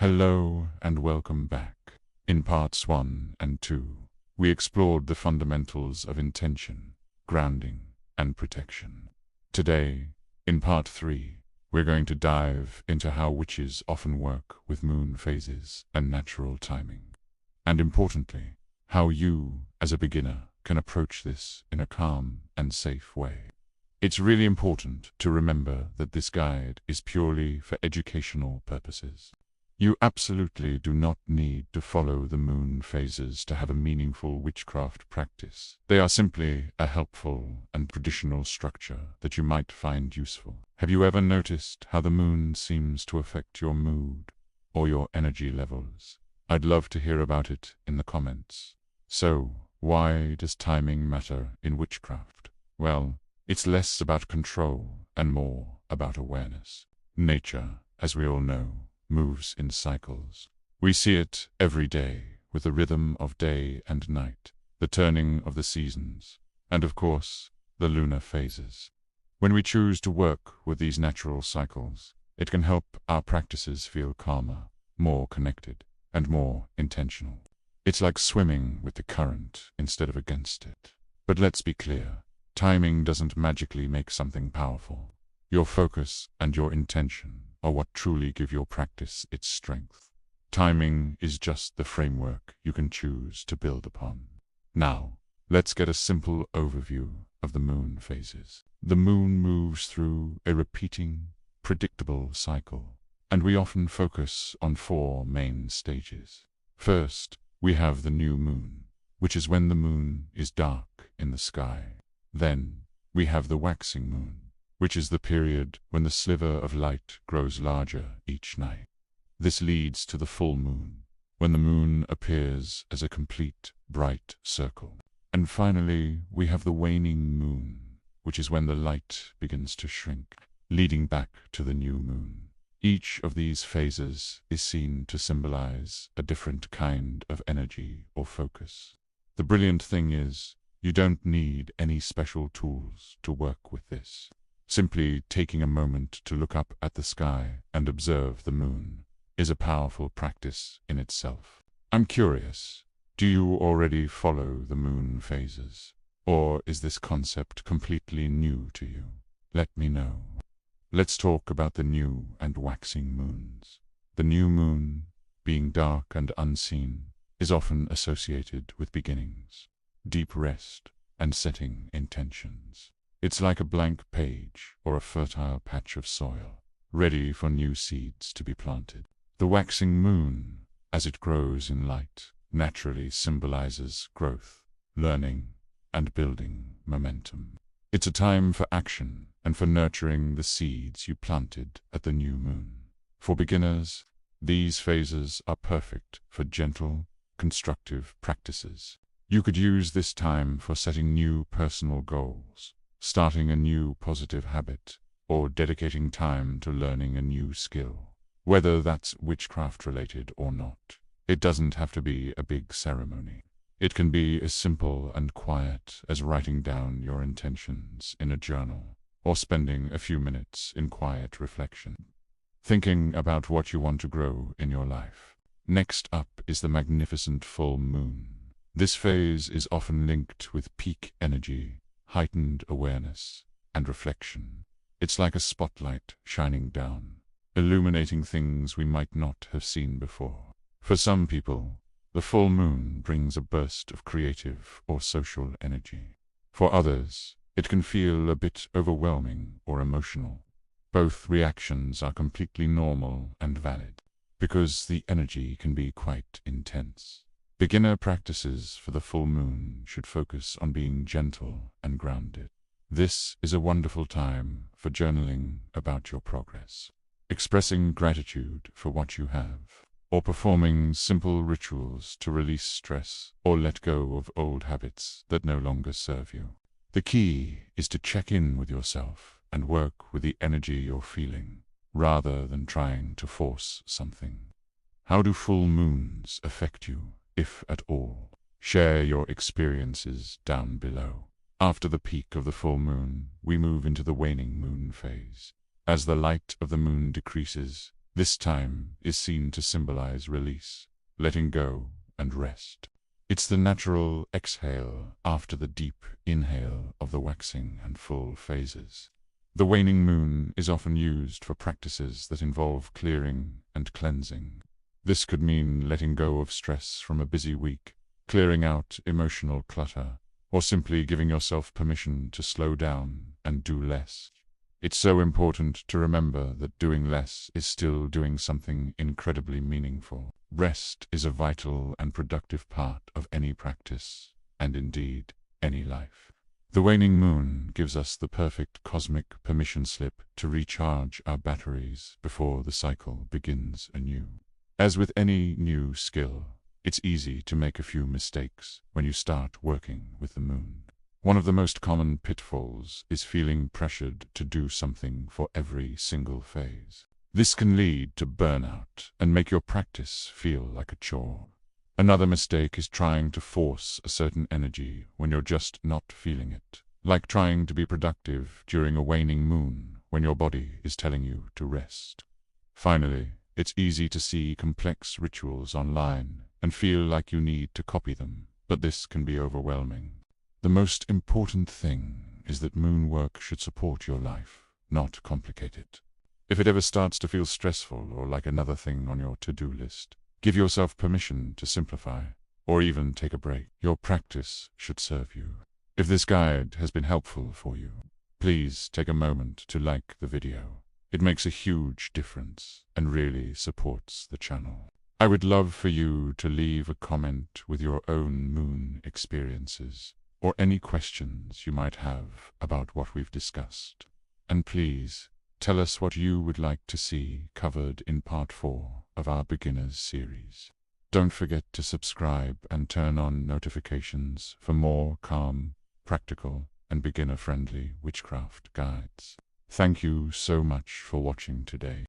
Hello and welcome back. In parts 1 and 2, we explored the fundamentals of intention, grounding, and protection. Today, in part 3, we're going to dive into how witches often work with moon phases and natural timing. And importantly, how you, as a beginner, can approach this in a calm and safe way. It's really important to remember that this guide is purely for educational purposes. You absolutely do not need to follow the moon phases to have a meaningful witchcraft practice. They are simply a helpful and traditional structure that you might find useful. Have you ever noticed how the moon seems to affect your mood or your energy levels? I'd love to hear about it in the comments. So, why does timing matter in witchcraft? Well, it's less about control and more about awareness. Nature, as we all know, moves in cycles. We see it every day with the rhythm of day and night, the turning of the seasons, and of course, the lunar phases. When we choose to work with these natural cycles, it can help our practices feel calmer, more connected, and more intentional. It's like swimming with the current instead of against it. But let's be clear, timing doesn't magically make something powerful. Your focus and your intention are what truly give your practice its strength. Timing is just the framework you can choose to build upon. Now, let's get a simple overview of the moon phases. The moon moves through a repeating, predictable cycle, and we often focus on 4 main stages. First, we have the new moon, which is when the moon is dark in the sky. Then, we have the waxing moon, which is the period when the sliver of light grows larger each night. This leads to the full moon, when the moon appears as a complete, bright circle. And finally, we have the waning moon, which is when the light begins to shrink, leading back to the new moon. Each of these phases is seen to symbolize a different kind of energy or focus. The brilliant thing is, you don't need any special tools to work with this. Simply taking a moment to look up at the sky and observe the moon is a powerful practice in itself. I'm curious, do you already follow the moon phases? Or is this concept completely new to you? Let me know. Let's talk about the new and waxing moons. The new moon, being dark and unseen, is often associated with beginnings, deep rest, and setting intentions. It's like a blank page or a fertile patch of soil, ready for new seeds to be planted. The waxing moon, as it grows in light, naturally symbolizes growth, learning, and building momentum. It's a time for action and for nurturing the seeds you planted at the new moon. For beginners, these phases are perfect for gentle, constructive practices. You could use this time for setting new personal goals, starting a new positive habit, or dedicating time to learning a new skill. Whether that's witchcraft-related or not, it doesn't have to be a big ceremony. It can be as simple and quiet as writing down your intentions in a journal, or spending a few minutes in quiet reflection, thinking about what you want to grow in your life. Next up is the magnificent full moon. This phase is often linked with peak energy, heightened awareness, and reflection. It's like a spotlight shining down, illuminating things we might not have seen before. For some people, the full moon brings a burst of creative or social energy. For others, it can feel a bit overwhelming or emotional. Both reactions are completely normal and valid, because the energy can be quite intense. Beginner practices for the full moon should focus on being gentle and grounded. This is a wonderful time for journaling about your progress, expressing gratitude for what you have, or performing simple rituals to release stress or let go of old habits that no longer serve you. The key is to check in with yourself and work with the energy you're feeling, rather than trying to force something. How do full moons affect you, if at all? Share your experiences down below. After the peak of the full moon, we move into the waning moon phase. As the light of the moon decreases, This time is seen to symbolize release, letting go, and rest. It's the natural exhale after the deep inhale of the waxing and full phases. The waning moon is often used for practices that involve clearing and cleansing. This could mean letting go of stress from a busy week, clearing out emotional clutter, or simply giving yourself permission to slow down and do less. It's so important to remember that doing less is still doing something incredibly meaningful. Rest is a vital and productive part of any practice, and indeed, any life. The waning moon gives us the perfect cosmic permission slip to recharge our batteries before the cycle begins anew. As with any new skill, it's easy to make a few mistakes when you start working with the moon. One of the most common pitfalls is feeling pressured to do something for every single phase. This can lead to burnout and make your practice feel like a chore. Another mistake is trying to force a certain energy when you're just not feeling it, like trying to be productive during a waning moon when your body is telling you to rest. Finally, it's easy to see complex rituals online and feel like you need to copy them, but this can be overwhelming. The most important thing is that moon work should support your life, not complicate it. If it ever starts to feel stressful or like another thing on your to-do list, give yourself permission to simplify, or even take a break. Your practice should serve you. If this guide has been helpful for you, please take a moment to like the video. It makes a huge difference and really supports the channel. I would love for you to leave a comment with your own moon experiences, or any questions you might have about what we've discussed. And please, tell us what you would like to see covered in part 4 of our Beginners series. Don't forget to subscribe and turn on notifications for more calm, practical, and beginner-friendly witchcraft guides. Thank you so much for watching today.